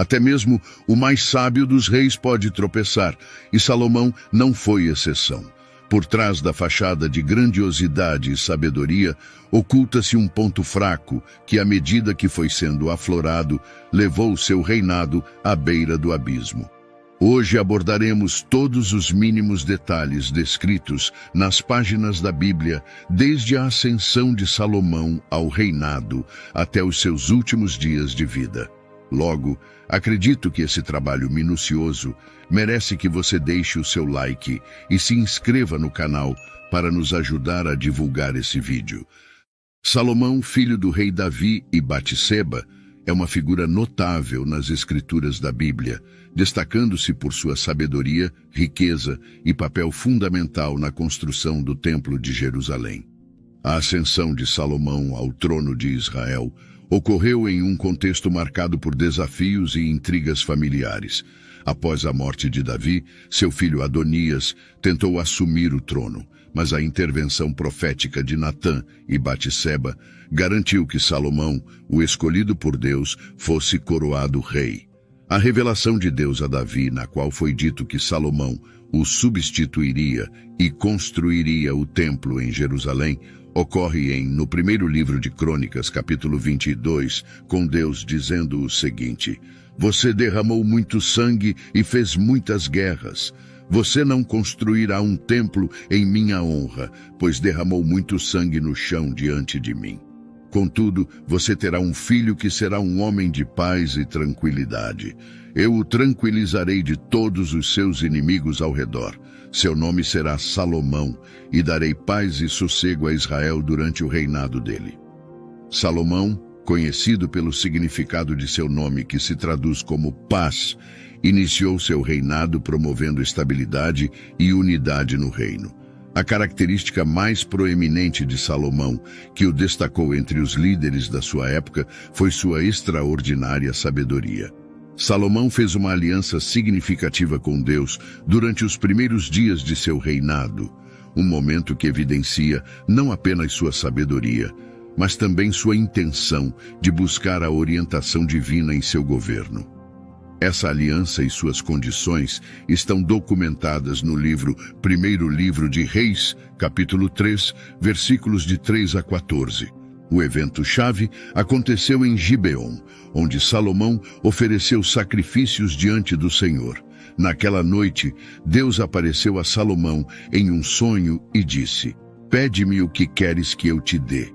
Até mesmo o mais sábio dos reis pode tropeçar, e Salomão não foi exceção. Por trás da fachada de grandiosidade e sabedoria, oculta-se um ponto fraco que, à medida que foi sendo aflorado, levou seu reinado à beira do abismo. Hoje abordaremos todos os mínimos detalhes descritos nas páginas da Bíblia, desde a ascensão de Salomão ao reinado até os seus últimos dias de vida. Logo, acredito que esse trabalho minucioso merece que você deixe o seu like e se inscreva no canal para nos ajudar a divulgar esse vídeo. Salomão, filho do rei Davi e Batseba, é uma figura notável nas escrituras da Bíblia, destacando-se por sua sabedoria, riqueza e papel fundamental na construção do Templo de Jerusalém. A ascensão de Salomão ao trono de Israel ocorreu em um contexto marcado por desafios e intrigas familiares. Após a morte de Davi, seu filho Adonias tentou assumir o trono, mas a intervenção profética de Natã e Batseba garantiu que Salomão, o escolhido por Deus, fosse coroado rei. A revelação de Deus a Davi, na qual foi dito que Salomão o substituiria e construiria o templo em Jerusalém, ocorre no primeiro livro de Crônicas, capítulo 22, com Deus dizendo o seguinte: Você derramou muito sangue e fez muitas guerras. Você não construirá um templo em minha honra, pois derramou muito sangue no chão diante de mim. Contudo, você terá um filho que será um homem de paz e tranquilidade. Eu o tranquilizarei de todos os seus inimigos ao redor. Seu nome será Salomão, e darei paz e sossego a Israel durante o reinado dele. Salomão, conhecido pelo significado de seu nome, que se traduz como paz, iniciou seu reinado promovendo estabilidade e unidade no reino. A característica mais proeminente de Salomão, que o destacou entre os líderes da sua época, foi sua extraordinária sabedoria. Salomão fez uma aliança significativa com Deus durante os primeiros dias de seu reinado, um momento que evidencia não apenas sua sabedoria, mas também sua intenção de buscar a orientação divina em seu governo. Essa aliança e suas condições estão documentadas no primeiro livro de Reis, capítulo 3, versículos de 3 a 14. O evento-chave aconteceu em Gibeon, onde Salomão ofereceu sacrifícios diante do Senhor. Naquela noite, Deus apareceu a Salomão em um sonho e disse: Pede-me o que queres que eu te dê.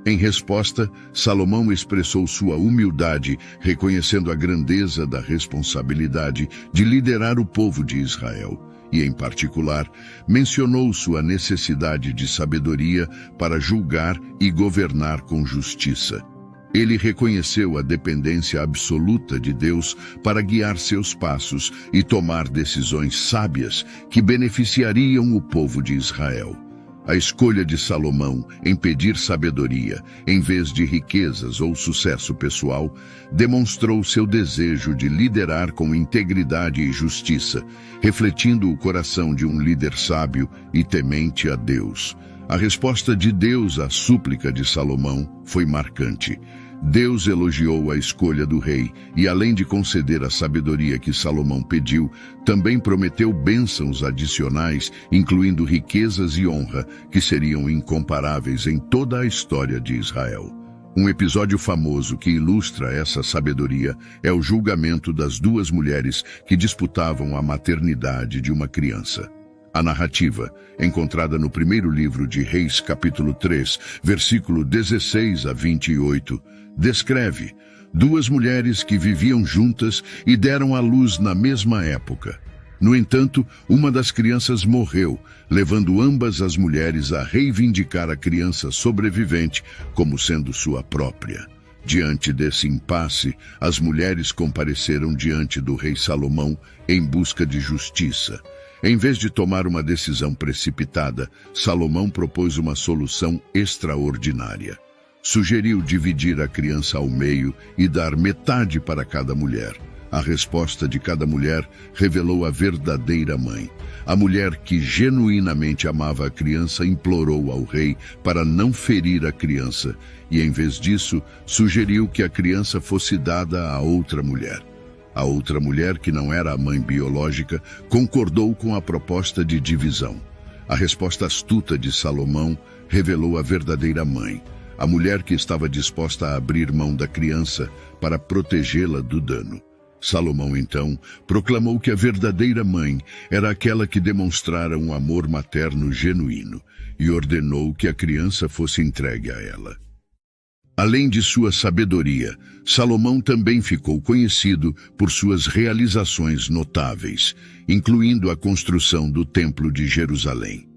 Em resposta, Salomão expressou sua humildade, reconhecendo a grandeza da responsabilidade de liderar o povo de Israel, e, em particular, mencionou sua necessidade de sabedoria para julgar e governar com justiça. Ele reconheceu a dependência absoluta de Deus para guiar seus passos e tomar decisões sábias que beneficiariam o povo de Israel. A escolha de Salomão em pedir sabedoria, em vez de riquezas ou sucesso pessoal, demonstrou seu desejo de liderar com integridade e justiça, refletindo o coração de um líder sábio e temente a Deus. A resposta de Deus à súplica de Salomão foi marcante. Deus elogiou a escolha do rei e, além de conceder a sabedoria que Salomão pediu, também prometeu bênçãos adicionais, incluindo riquezas e honra, que seriam incomparáveis em toda a história de Israel. Um episódio famoso que ilustra essa sabedoria é o julgamento das duas mulheres que disputavam a maternidade de uma criança. A narrativa, encontrada no primeiro livro de Reis, capítulo 3, versículo 16 a 28, descreve duas mulheres que viviam juntas e deram à luz na mesma época. No entanto, uma das crianças morreu, levando ambas as mulheres a reivindicar a criança sobrevivente como sendo sua própria. Diante desse impasse, as mulheres compareceram diante do rei Salomão em busca de justiça. Em vez de tomar uma decisão precipitada, Salomão propôs uma solução extraordinária. Sugeriu dividir a criança ao meio e dar metade para cada mulher. A resposta de cada mulher revelou a verdadeira mãe. A mulher que genuinamente amava a criança implorou ao rei para não ferir a criança e, em vez disso, sugeriu que a criança fosse dada a outra mulher. A outra mulher, que não era a mãe biológica, concordou com a proposta de divisão. A resposta astuta de Salomão revelou a verdadeira mãe, a mulher que estava disposta a abrir mão da criança para protegê-la do dano. Salomão, então, proclamou que a verdadeira mãe era aquela que demonstrara um amor materno genuíno e ordenou que a criança fosse entregue a ela. Além de sua sabedoria, Salomão também ficou conhecido por suas realizações notáveis, incluindo a construção do Templo de Jerusalém.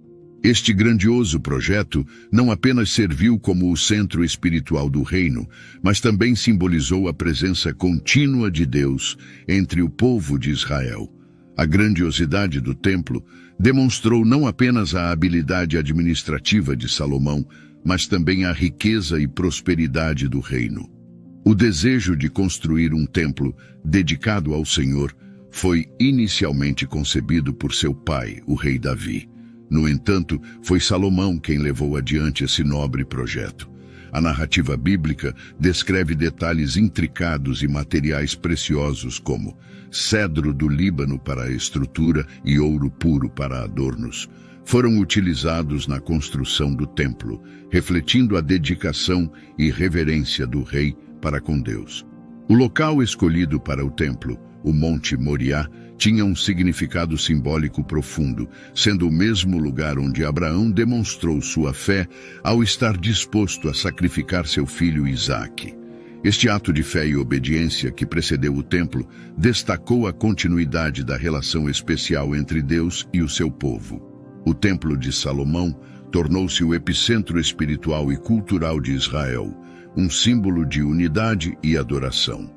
Este grandioso projeto não apenas serviu como o centro espiritual do reino, mas também simbolizou a presença contínua de Deus entre o povo de Israel. A grandiosidade do templo demonstrou não apenas a habilidade administrativa de Salomão, mas também a riqueza e prosperidade do reino. O desejo de construir um templo dedicado ao Senhor foi inicialmente concebido por seu pai, o rei Davi. No entanto, foi Salomão quem levou adiante esse nobre projeto. A narrativa bíblica descreve detalhes intricados e materiais preciosos como cedro do Líbano para a estrutura e ouro puro para adornos. Foram utilizados na construção do templo, refletindo a dedicação e reverência do rei para com Deus. O local escolhido para o templo, o Monte Moriá, tinha um significado simbólico profundo, sendo o mesmo lugar onde Abraão demonstrou sua fé ao estar disposto a sacrificar seu filho Isaque. Este ato de fé e obediência que precedeu o templo destacou a continuidade da relação especial entre Deus e o seu povo. O Templo de Salomão tornou-se o epicentro espiritual e cultural de Israel, um símbolo de unidade e adoração.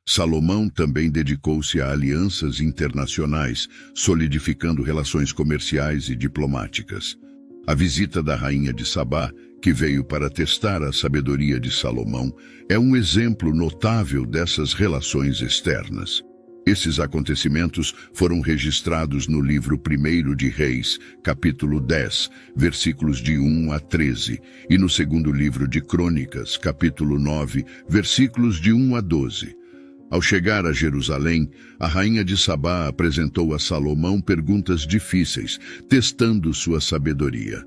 Salomão também dedicou-se a alianças internacionais, solidificando relações comerciais e diplomáticas. A visita da rainha de Sabá, que veio para testar a sabedoria de Salomão, é um exemplo notável dessas relações externas. Esses acontecimentos foram registrados no livro 1 de Reis, capítulo 10, versículos de 1 a 13, e no segundo livro de Crônicas, capítulo 9, versículos de 1 a 12. Ao chegar a Jerusalém, a rainha de Sabá apresentou a Salomão perguntas difíceis, testando sua sabedoria.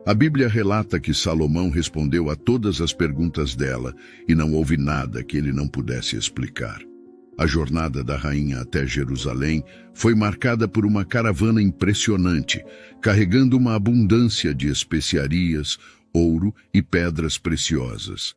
A Bíblia relata que Salomão respondeu a todas as perguntas dela, e não houve nada que ele não pudesse explicar. A jornada da rainha até Jerusalém foi marcada por uma caravana impressionante, carregando uma abundância de especiarias, ouro e pedras preciosas.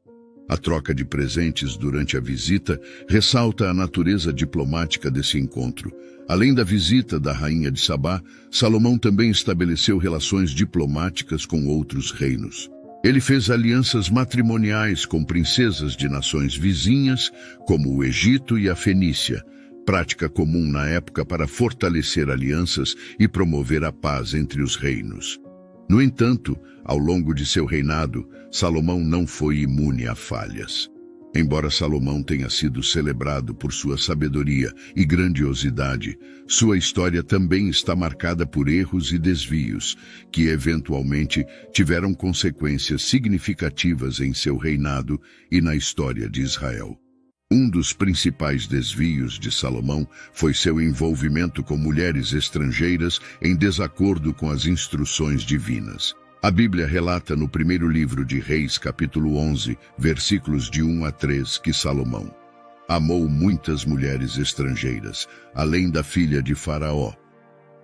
A troca de presentes durante a visita ressalta a natureza diplomática desse encontro. Além da visita da rainha de Sabá, Salomão também estabeleceu relações diplomáticas com outros reinos. Ele fez alianças matrimoniais com princesas de nações vizinhas, como o Egito e a Fenícia, prática comum na época para fortalecer alianças e promover a paz entre os reinos. No entanto, ao longo de seu reinado, Salomão não foi imune a falhas. Embora Salomão tenha sido celebrado por sua sabedoria e grandiosidade, sua história também está marcada por erros e desvios, que eventualmente tiveram consequências significativas em seu reinado e na história de Israel. Um dos principais desvios de Salomão foi seu envolvimento com mulheres estrangeiras em desacordo com as instruções divinas. A Bíblia relata no primeiro livro de Reis, capítulo 11, versículos de 1 a 3, que Salomão amou muitas mulheres estrangeiras, além da filha de Faraó,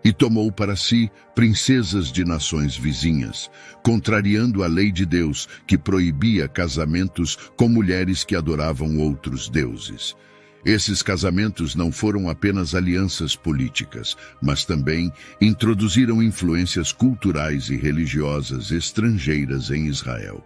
e tomou para si princesas de nações vizinhas, contrariando a lei de Deus, que proibia casamentos com mulheres que adoravam outros deuses. Esses casamentos não foram apenas alianças políticas, mas também introduziram influências culturais e religiosas estrangeiras em Israel.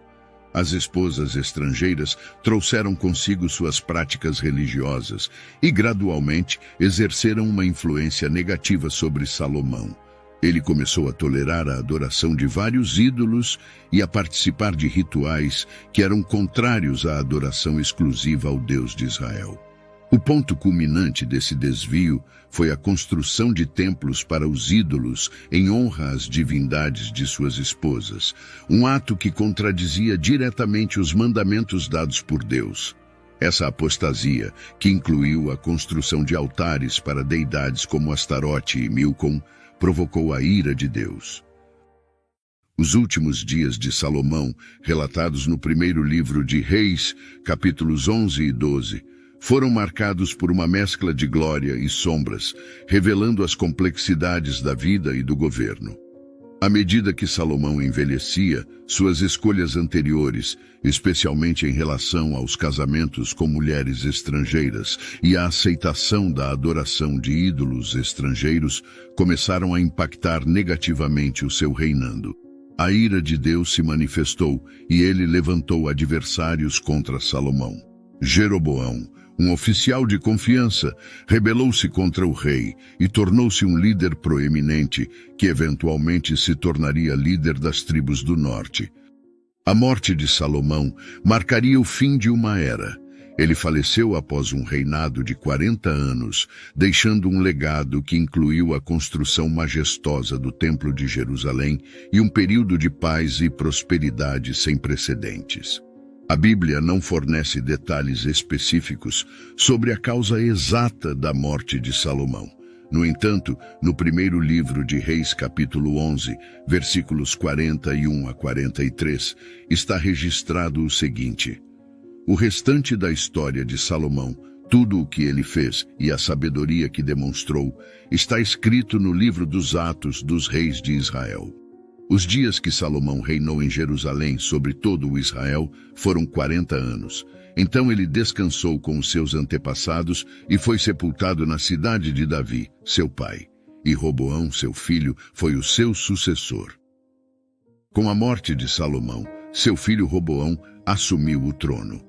As esposas estrangeiras trouxeram consigo suas práticas religiosas e, gradualmente, exerceram uma influência negativa sobre Salomão. Ele começou a tolerar a adoração de vários ídolos e a participar de rituais que eram contrários à adoração exclusiva ao Deus de Israel. O ponto culminante desse desvio foi a construção de templos para os ídolos em honra às divindades de suas esposas, um ato que contradizia diretamente os mandamentos dados por Deus. Essa apostasia, que incluiu a construção de altares para deidades como Astarote e Milcom, provocou a ira de Deus. Os últimos dias de Salomão, relatados no primeiro livro de Reis, capítulos 11 e 12, foram marcados por uma mescla de glória e sombras, revelando as complexidades da vida e do governo. À medida que Salomão envelhecia, suas escolhas anteriores, especialmente em relação aos casamentos com mulheres estrangeiras e a aceitação da adoração de ídolos estrangeiros, começaram a impactar negativamente o seu reinado. A ira de Deus se manifestou e ele levantou adversários contra Salomão. Jeroboão, um oficial de confiança, rebelou-se contra o rei e tornou-se um líder proeminente que eventualmente se tornaria líder das tribos do norte. A morte de Salomão marcaria o fim de uma era. Ele faleceu após um reinado de 40 anos, deixando um legado que incluiu a construção majestosa do Templo de Jerusalém e um período de paz e prosperidade sem precedentes. A Bíblia não fornece detalhes específicos sobre a causa exata da morte de Salomão. No entanto, no primeiro livro de Reis, capítulo 11, versículos 41 a 43, está registrado o seguinte: o restante da história de Salomão, tudo o que ele fez e a sabedoria que demonstrou, está escrito no livro dos Atos dos Reis de Israel. Os dias que Salomão reinou em Jerusalém sobre todo o Israel foram 40 anos. Então ele descansou com os seus antepassados e foi sepultado na cidade de Davi, seu pai. E Roboão, seu filho, foi o seu sucessor. Com a morte de Salomão, seu filho Roboão assumiu o trono.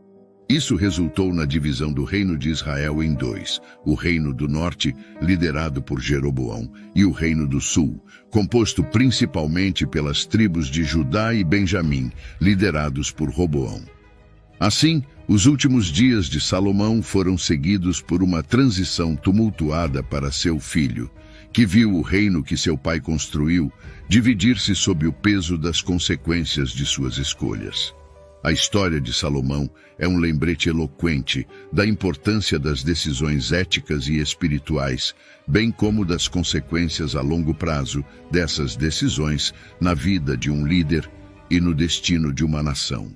Isso resultou na divisão do reino de Israel em dois: o reino do norte, liderado por Jeroboão, e o reino do sul, composto principalmente pelas tribos de Judá e Benjamim, liderados por Roboão. Assim, os últimos dias de Salomão foram seguidos por uma transição tumultuada para seu filho, que viu o reino que seu pai construiu dividir-se sob o peso das consequências de suas escolhas. A história de Salomão é um lembrete eloquente da importância das decisões éticas e espirituais, bem como das consequências a longo prazo dessas decisões na vida de um líder e no destino de uma nação.